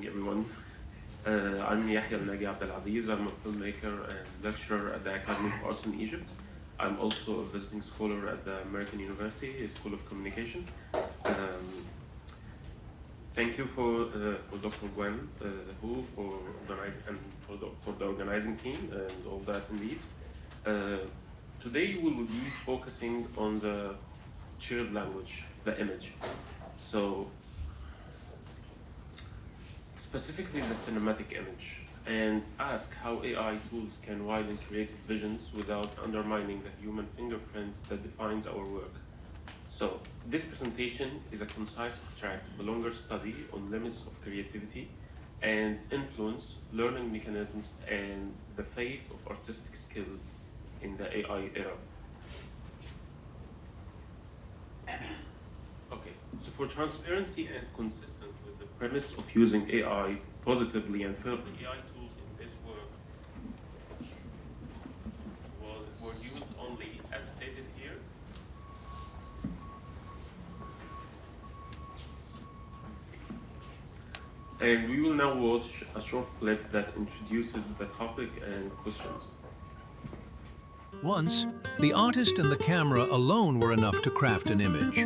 morning, everyone. I'm Yahya Al-Nagi Abdelaziz. I'm a filmmaker and lecturer at the Academy of Arts in Egypt. I'm also a visiting scholar at the American University School of Communication. Thank you for Dr. Gwen Hu for the organizing team and all the attendees. Today we will be focusing on the shared language, the image. So specifically the cinematic image, and ask how AI tools can widen creative visions without undermining the human fingerprint that defines our work. So this presentation is a concise extract of a longer study on limits of creativity and influence, learning mechanisms, and the fate of artistic skills in the AI era. Okay, so for transparency and consistent with the premise of using AI positively and fairly, AI tools in this work were used only as stated here. And we will now watch a short clip that introduces the topic and questions. Once, the artist and the camera alone were enough to craft an image.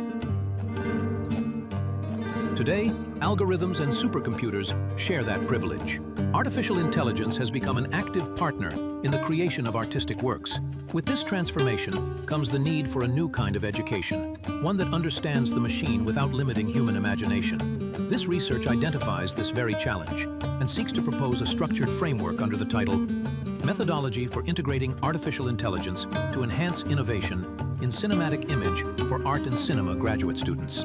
Today, algorithms and supercomputers share that privilege. Artificial intelligence has become an active partner in the creation of artistic works. With this transformation comes the need for a new kind of education, one that understands the machine without limiting human imagination. This research identifies this very challenge and seeks to propose a structured framework under the title Methodology for Integrating Artificial Intelligence to Enhance Innovation in Cinematic Image for Art and Cinema Graduate Students.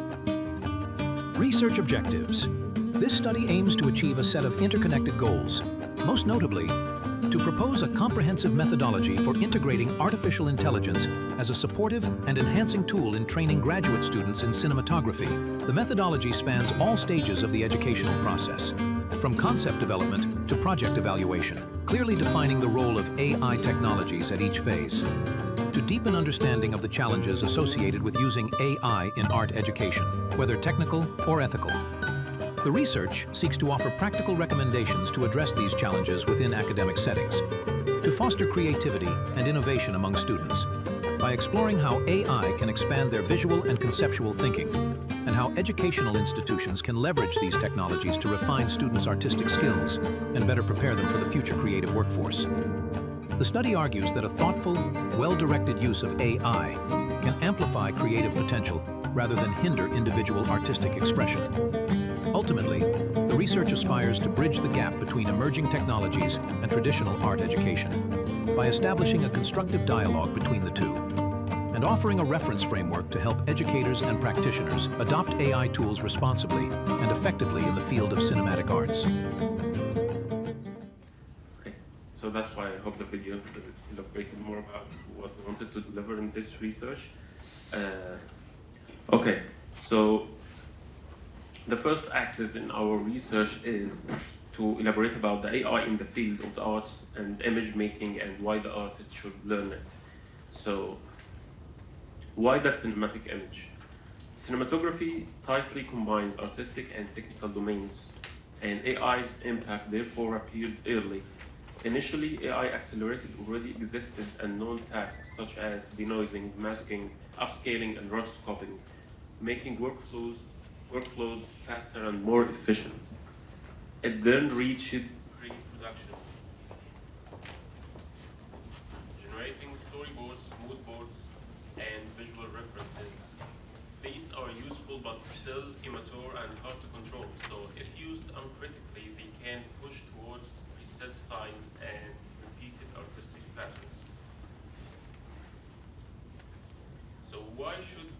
Research objectives. This study aims to achieve a set of interconnected goals, most notably, to propose a comprehensive methodology for integrating artificial intelligence as a supportive and enhancing tool in training graduate students in cinematography. The methodology spans all stages of the educational process, from concept development to project evaluation, clearly defining the role of AI technologies at each phase. To deepen understanding of the challenges associated with using AI in art education, whether technical or ethical. The research seeks to offer practical recommendations to address these challenges within academic settings, to foster creativity and innovation among students, by exploring how AI can expand their visual and conceptual thinking, and how educational institutions can leverage these technologies to refine students' artistic skills and better prepare them for the future creative workforce. The study argues that a thoughtful, well-directed use of AI can amplify creative potential rather than hinder individual artistic expression. Ultimately, the research aspires to bridge the gap between emerging technologies and traditional art education by establishing a constructive dialogue between the two and offering a reference framework to help educators and practitioners adopt AI tools responsibly and effectively in the field of cinematic arts. Okay, so that's why I hope the video elaborated more about what we wanted to deliver in this research. Okay, so the first axis in our research is to elaborate about the AI in the field of the arts and image making and why the artist should learn it. So, why that cinematic image? Cinematography tightly combines artistic and technical domains, and AI's impact therefore appeared early. Initially, AI accelerated already existed and known tasks such as denoising, masking, upscaling, and rotoscoping, making workflows faster and more efficient. It then reached pre-production, generating storyboards, mood boards, and visual references. These are useful but still immature and hard to control, so if used uncritically, they can push towards preset styles and repeated artistic patterns. So why should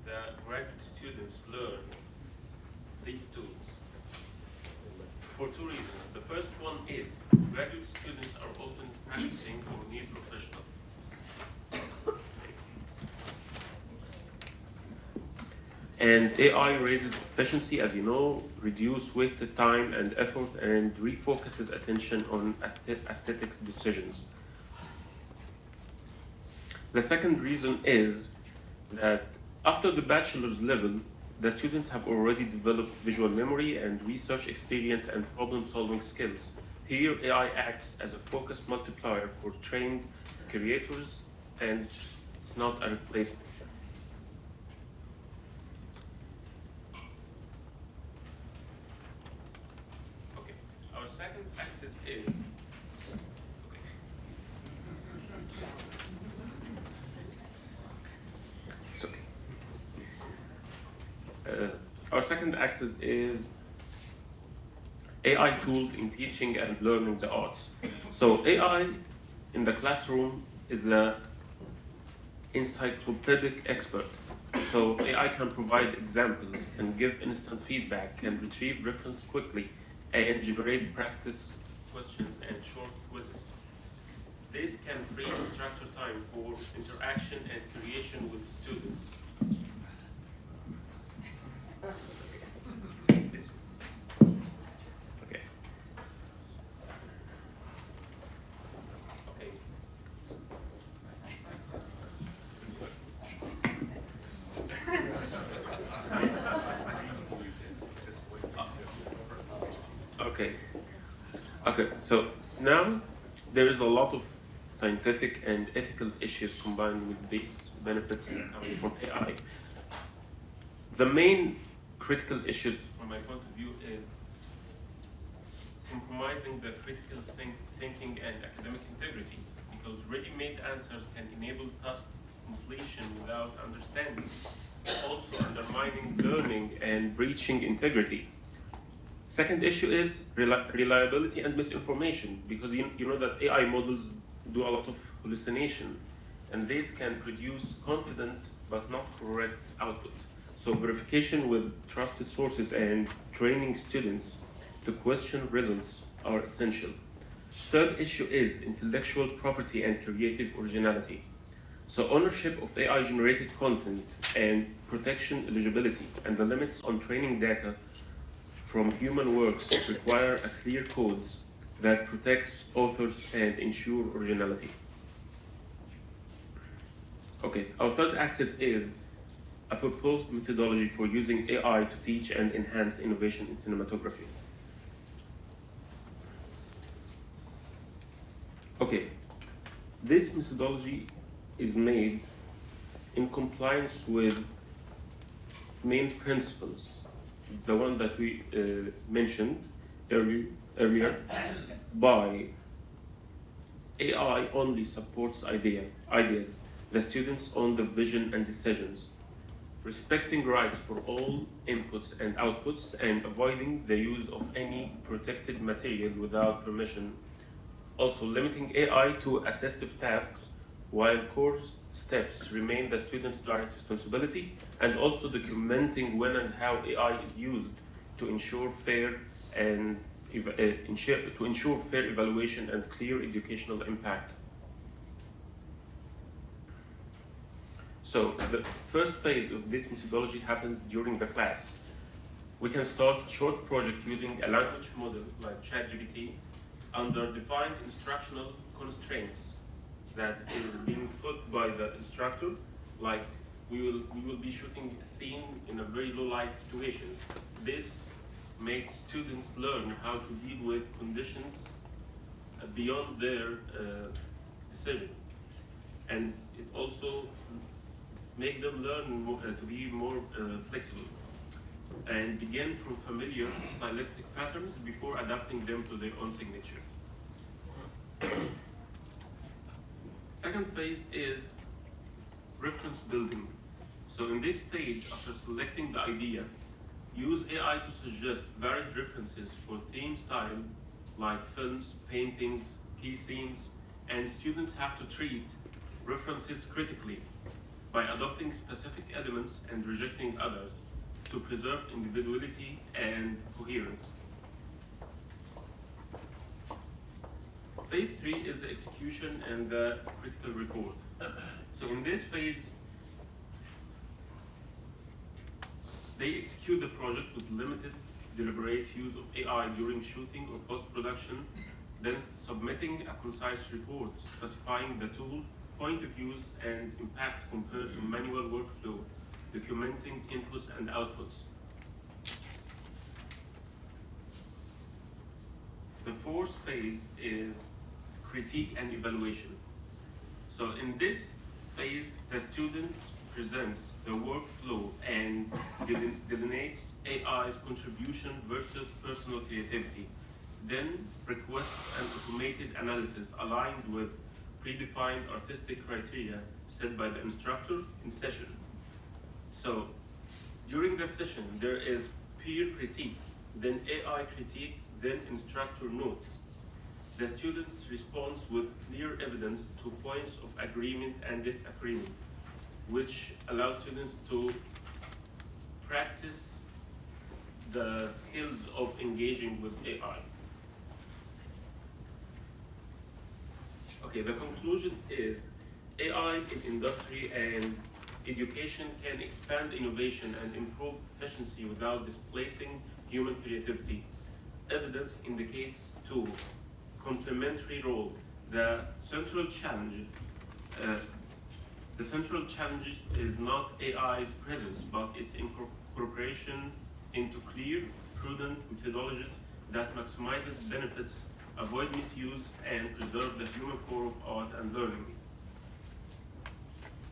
the graduate students learn these tools? For two reasons. The first one is graduate students are often practicing or near professional. And AI raises efficiency, as you know, reduces wasted time and effort, and refocuses attention on aesthetics decisions. The second reason is that after the bachelor's level, the students have already developed visual memory and research experience and problem-solving skills. Here, AI acts as a focus multiplier for trained creators, and it's not a replacement. Okay, our second axis is our second axis is AI tools in teaching and learning the arts. So AI in the classroom is an encyclopedic expert. So AI can provide examples and give instant feedback, can retrieve reference quickly, and generate practice questions and short quizzes. This can free instructor time for interaction and creation with students. Okay. Okay. Okay. Okay. So now there is a lot of scientific and ethical issues combined with these benefits coming from AI. The main critical issues from my point of view is compromising the critical thinking and academic integrity, because ready-made answers can enable task completion without understanding, also undermining learning and breaching integrity. Second issue is reliability and misinformation, because you know that AI models do a lot of hallucination, and this can produce confident but not correct output. So verification with trusted sources and training students to question results are essential. Third issue is intellectual property and creative originality. So ownership of AI-generated content and protection eligibility and the limits on training data from human works require a clear codes that protects authors and ensure originality. Okay, our third axis is a proposed methodology for using AI to teach and enhance innovation in cinematography. Okay, this methodology is made in compliance with main principles, the one that we mentioned earlier, by AI only supports ideas. The students own the vision and decisions, respecting rights for all inputs and outputs, and avoiding the use of any protected material without permission. Also limiting AI to assistive tasks, while core steps remain the student's direct responsibility, and also documenting when and how AI is used to ensure fair evaluation and clear educational impact. So the first phase of this methodology happens during the class. We can start a short project using a language model like ChatGPT under defined instructional constraints that is being put by the instructor. Like we will be shooting a scene in a very low light situation. This makes students learn how to deal with conditions beyond their decision, and it also make them learn to be more flexible and begin from familiar stylistic patterns before adapting them to their own signature. Second phase is reference building. So in this stage, after selecting the idea, use AI to suggest varied references for theme style like films, paintings, key scenes, and students have to treat references critically by adopting specific elements and rejecting others to preserve individuality and coherence. Phase 3 is the execution and the critical report. So in this phase, they execute the project with limited deliberate use of AI during shooting or post-production, then submitting a concise report specifying the tool, point of use, and impact compared to manual workflow documenting inputs and outputs. The fourth phase is critique and evaluation. So in this phase, the students presents the workflow and delineates AI's contribution versus personal creativity, then requests an automated analysis aligned with predefined artistic criteria set by the instructor in session. So during the session, there is peer critique, then AI critique, then instructor notes. The students respond with clear evidence to points of agreement and disagreement, which allows students to practice the skills of engaging with AI. Okay, the conclusion is AI in industry and education can expand innovation and improve efficiency without displacing human creativity. Evidence indicates two: complementary role. The central challenge is not AI's presence, but its incorporation into clear, prudent methodologies that maximizes benefits, avoid misuse, and preserve the human core of art and learning.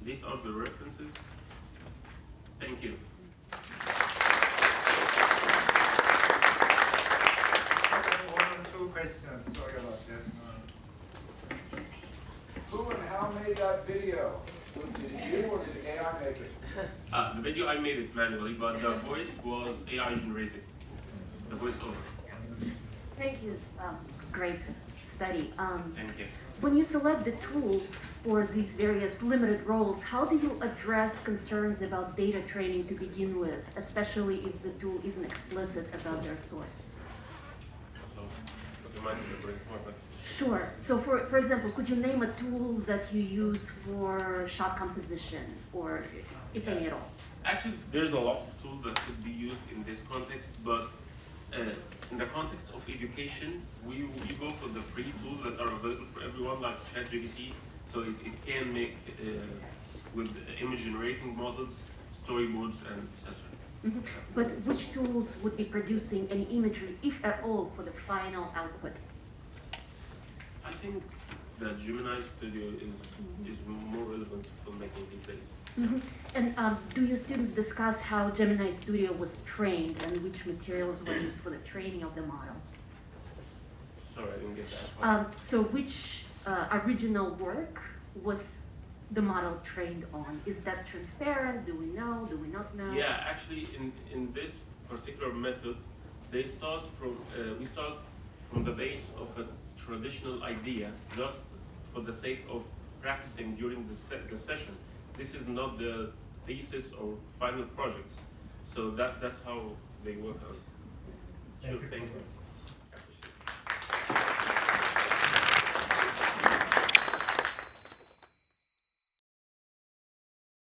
These are the references. Thank you. One or two questions. Sorry about that. Who and how made that video? Did you or did AI make it? The video I made it manually, but the voice was AI generated. The voiceover. Thank you. Great study. Thank you. When you select the tools for these various limited roles, how do you address concerns about data training to begin with, especially if the tool isn't explicit about their source? So, would you mind elaborating more? Sure. So for example, could you name a tool that you use for shot composition, or if any at all? Actually, there's a lot of tools that could be used in this context, but in the context of education, we go for the free tools that are available for everyone, like ChatGPT. So it can make, with image generating models, storyboards, and etc. Mm-hmm. But which tools would be producing any imagery, if at all, for the final output? I think the Gemini Studio is more relevant for filmmaking these days. Mm-hmm. And do your students discuss how Gemini Studio was trained and which materials were used for the training of the model? Sorry, I didn't get that. So which original work was the model trained on? Is that transparent? Do we know? Do we not know? Yeah, actually, in this particular method, we start from the base of a traditional idea, just for the sake of practicing during the session. This is not the thesis or final projects. So that's how they work out. Sure, thank you.